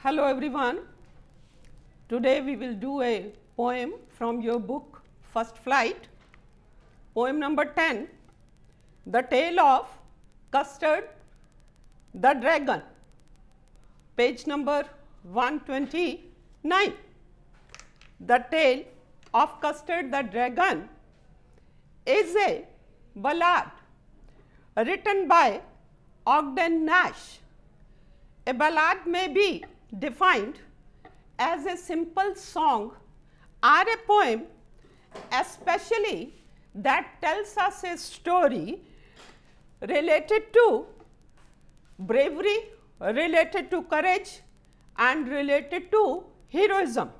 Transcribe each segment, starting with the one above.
Hello everyone. Today we will do a poem from your book First Flight. Poem number 10, The Tale of Custard the Dragon, page number 129. The Tale of Custard the Dragon is a ballad written by Ogden Nash. A ballad may be defined as a simple song or a poem, especially that tells us a story related to bravery, related to courage, and related to heroism.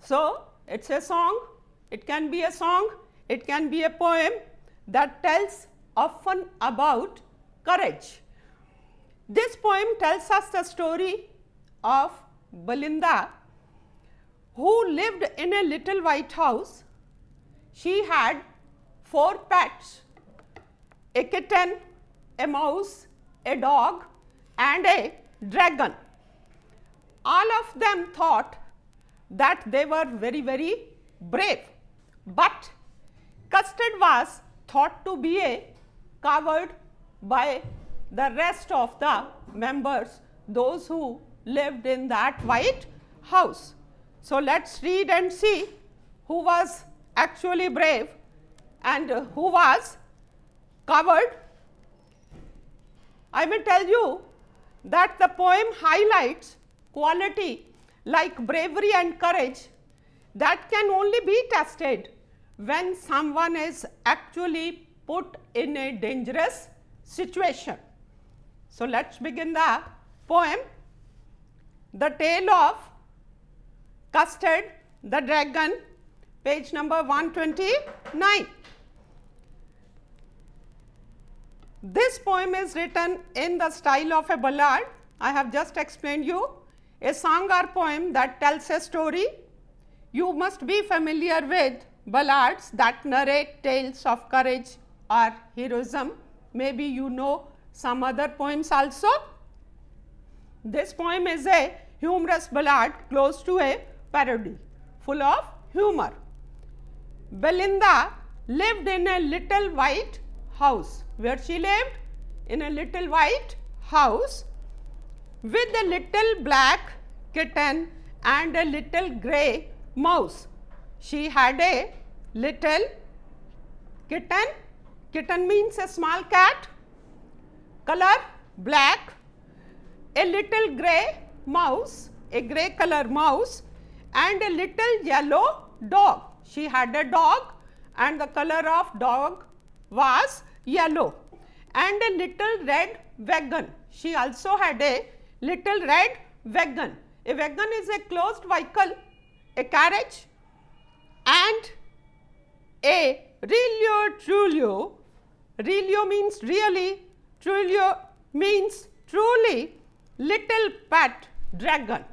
So, it is a song, it can be a song, it can be a poem that tells often about courage. This poem tells us the story of Belinda, who lived in a little white house. She had 4 pets, a kitten, a mouse, a dog, and a dragon. All of them thought that they were very brave, but Custard was thought to be a coward by the rest of the members, those who lived in that white house. So, let us read and see who was actually brave and who was coward. I may tell you that the poem highlights quality like bravery and courage that can only be tested when someone is actually put in a dangerous situation. So, let us begin the poem. The Tale of Custard the Dragon, page number 129. This poem is written in the style of a ballad. I have just explained you, a song or poem that tells a story. You must be familiar with ballads that narrate tales of courage or heroism. Maybe you know some other poems also. This poem is a humorous ballad close to a parody, full of humor. Belinda lived in a little white house. Where she lived? In a little white house with a little black kitten and a little grey mouse. She had a little kitten. Kitten means a small cat. Color black. A little grey mouse, a grey color mouse, and a little yellow dog. She had a dog and the color of dog was yellow, and a little red wagon. She also had a little red wagon. A wagon is a closed vehicle, a carriage, and a Relio Trulio. Relio means really, Trulio means truly, little pet dragon.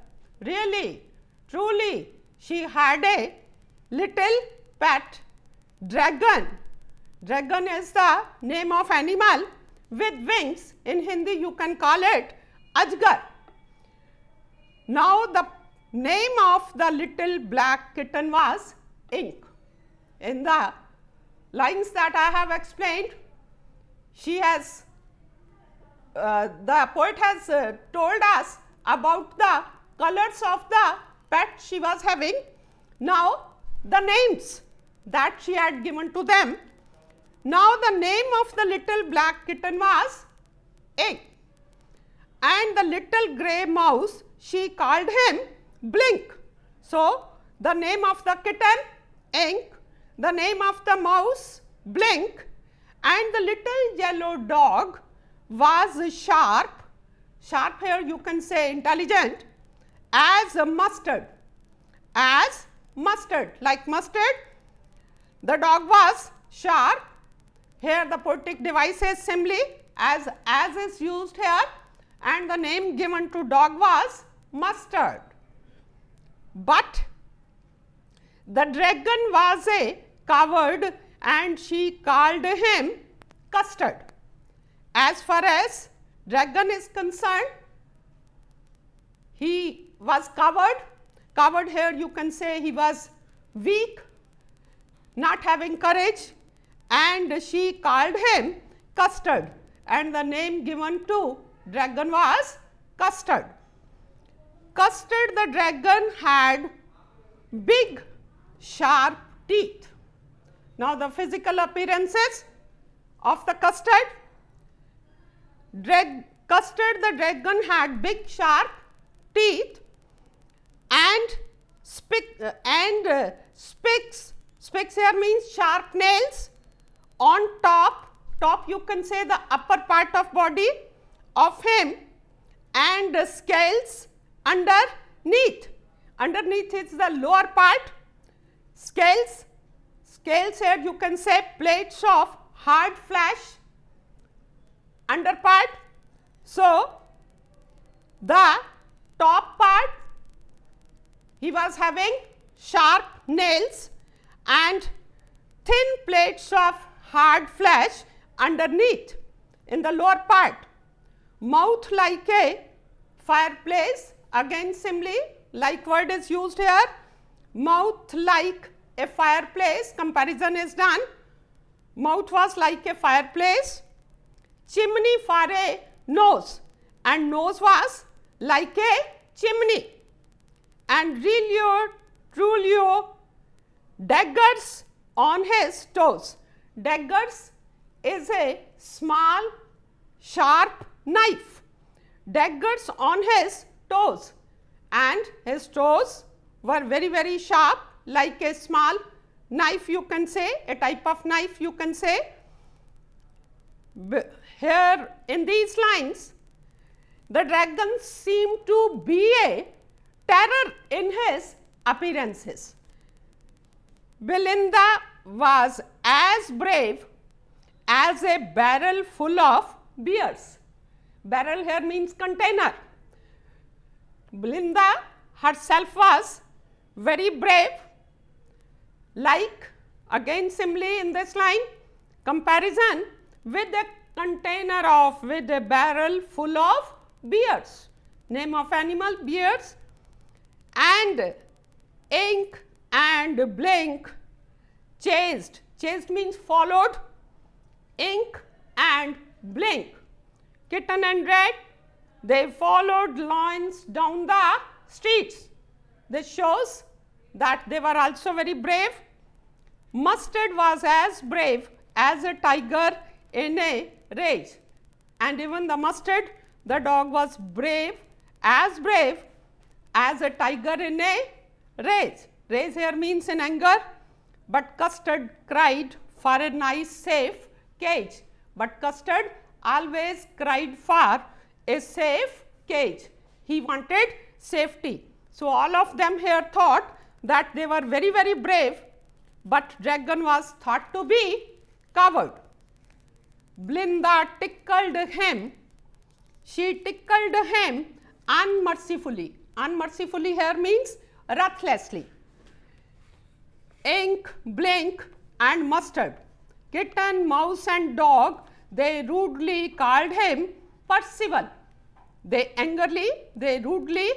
Really, truly, she had a little pet dragon. Dragon is the name of animal with wings. In Hindi you can call it Ajgar. Now, the name of the little black kitten was Ink. In the lines that I have explained, she has the poet has told us about the colors of the pet she was having. Now, the names that she had given to them. Now, the name of the little black kitten was Ink, and the little grey mouse, she called him Blink. So, the name of the kitten Ink, the name of the mouse Blink, and the little yellow dog was Sharp. Sharp here you can say intelligent, as mustard. As mustard, like mustard. The dog was Sharp. Here the poetic device is simile, as is used here, and the name given to dog was Mustard. But the dragon was a coward and she called him Custard. As far as dragon is concerned, he was coward. Coward here you can say he was weak, not having courage, and she called him Custard, and the name given to dragon was Custard. Custard the dragon had big sharp teeth. Now the physical appearances of the Custard. Custard the dragon had big sharp teeth and spikes. Spikes here means sharp nails on top you can say the upper part of body of him, and scales underneath. Underneath is the lower part. Scales here you can say plates of hard flesh under part. So the top part he was having sharp nails and thin plates of hard flesh underneath in the lower part. Mouth like a fireplace, again similarly like word is used here. Mouth like a fireplace, comparison is done. Mouth was like a fireplace. Chimney for a nose, and nose was like a chimney. And Trulio daggers on his toes. Daggers is a small sharp knife. Daggers on his toes, and his toes were very sharp, like a small knife you can say, a type of knife you can say. Here in these lines, the dragon seemed to be a terror in his appearances. Belinda was as brave as a barrel full of beers. Barrel here means container. Belinda herself was very brave, like again similarly in this line, comparison with a container of, with a barrel full of beers. Name of animal, beers. And ink and blink chased. Chased means followed. Ink and blink. Kitten and rat, they followed lions down the streets. This shows that they were also very brave. Mustard was as brave as a tiger in a rage. And even the Mustard, the dog, was brave as a tiger in a rage. Rage here means in anger, but Custard cried for a nice safe cage. But Custard always cried for a safe cage. He wanted safety. So all of them here thought that they were very brave, but dragon was thought to be coward. Belinda tickled him. She tickled him unmercifully. Unmercifully here means ruthlessly. Ink, blink and mustard. Kitten, mouse and dog, they rudely called him Percival. They rudely,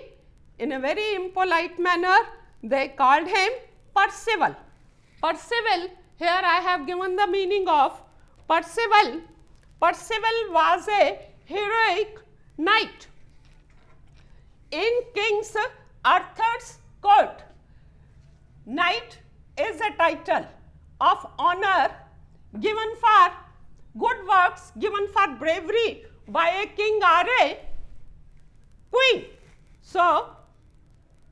in a very impolite manner, they called him Percival. Percival, here I have given the meaning of Percival. Percival was a heroic knight in King Arthur's court. Knight is a title of honor given for good works, given for bravery by a king or a queen. So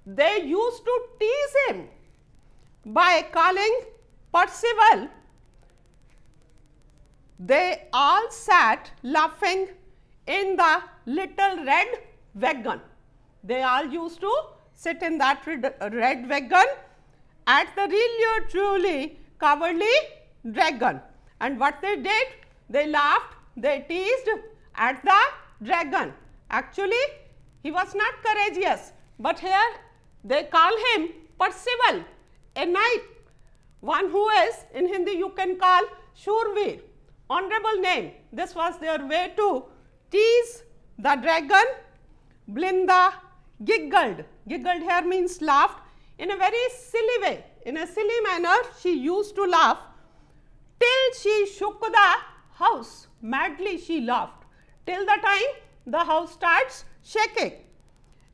they used to tease him by calling Percival. They all sat laughing in the little red wagon. They all used to sit in that red wagon at the really truly cowardly dragon. And what they did? They laughed, they teased at the dragon. Actually, he was not courageous, but here they call him Percival, a knight, one who is, in Hindi you can call Shurveer, honorable name. This was their way to tease the dragon. Belinda giggled. Giggled here means laughed in a very silly way. In a silly manner, she used to laugh till she shook the house. Madly she laughed till the time the house starts shaking.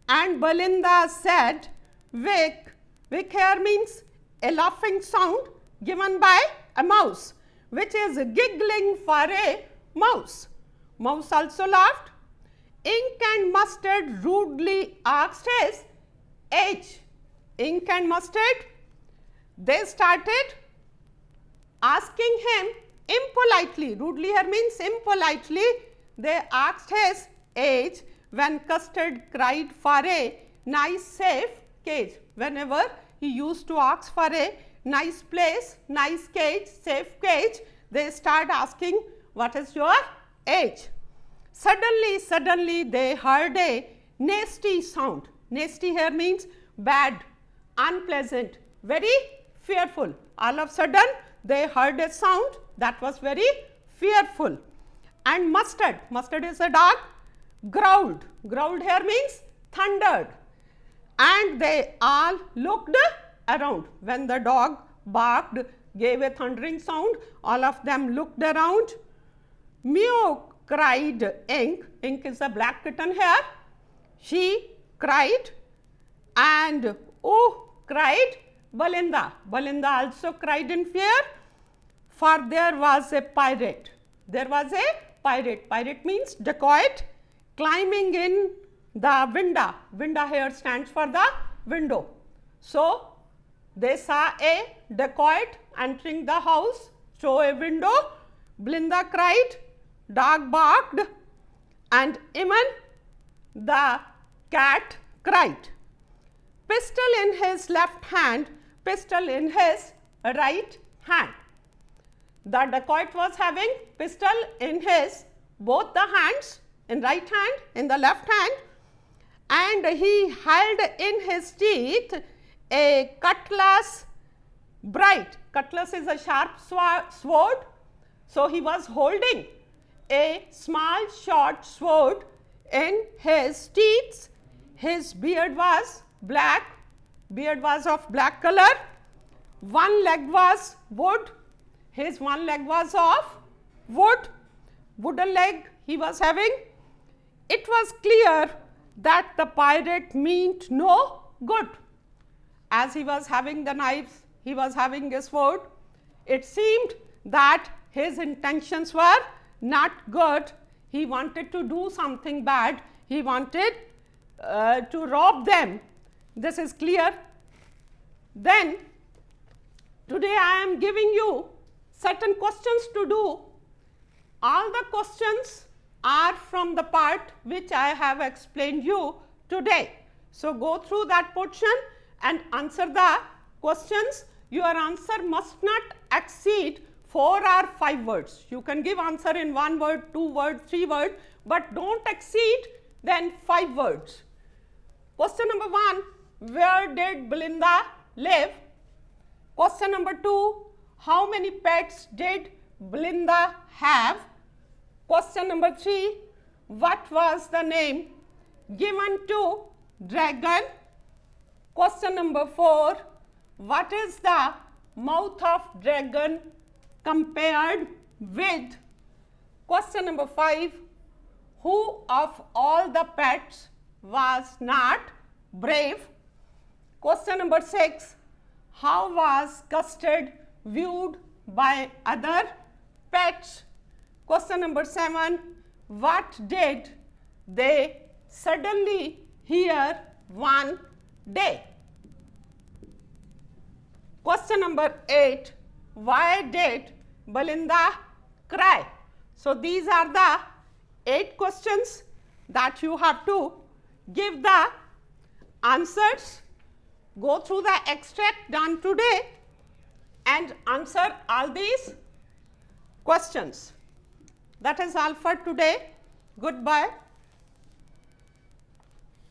And Belinda said, Vic. Vic here means a laughing sound given by a mouse, which is giggling for a mouse. Mouse also laughed. Ink and Mustard rudely asked his age. Ink and Mustard, they started asking him impolitely. Rudely here means impolitely. They asked his age when Custard cried for a nice safe cage. Whenever he used to ask for a nice place, nice cage, safe cage, they start asking, what is your age? Suddenly they heard a nasty sound. Nasty here means bad, unpleasant, very fearful. All of a sudden they heard a sound that was very fearful. And Mustard, Mustard is a dog, growled. Growled here means thundered. And they all looked around. When the dog barked, gave a thundering sound, all of them looked around. Meow, cried Ink. Ink is a black kitten here. She cried. And oh, cried Belinda. Belinda also cried in fear, for there was a pirate. There was a pirate. Pirate means dacoit, climbing in the window. Window here stands for the window. So they saw a dacoit entering the house through a window. Belinda cried, dog barked, and even the cat cried. Pistol in his left hand, pistol in his right hand. The dacoit was having pistol in his both the hands, in right hand, in the left hand, and he held in his teeth a cutlass bright. Cutlass is a sharp sword. So he was holding a small short sword in his teeth. His beard was black. Beard was of black color. One leg was wood. His one leg was of wood. Wooden leg he was having. It was clear that the pirate meant no good. As he was having the knives, he was having a sword. It seemed that his intentions were not good. He wanted to do something bad. He wanted to rob them. This is clear. Then today I am giving you certain questions to do. All the questions are from the part which I have explained you today. So go through that portion and answer the questions. Your answer must not exceed 4 or 5 words. You can give answer in 1 word, 2 words, 3 words, but don't exceed then 5 words. Question number 1, where did Belinda live? Question number 2, how many pets did Belinda have? Question number 3, what was the name given to dragon? Question number 4, what is the mouth of dragon compared with? Question number 5, who of all the pets was not brave? Question number 6, how was Custard viewed by other pets? Question number 7, what did they suddenly hear one day? Question number 8, why did Belinda cry? So these are the 8 questions that you have to give the answers. Go through the extract done today and answer all these questions. That is all for today. Goodbye.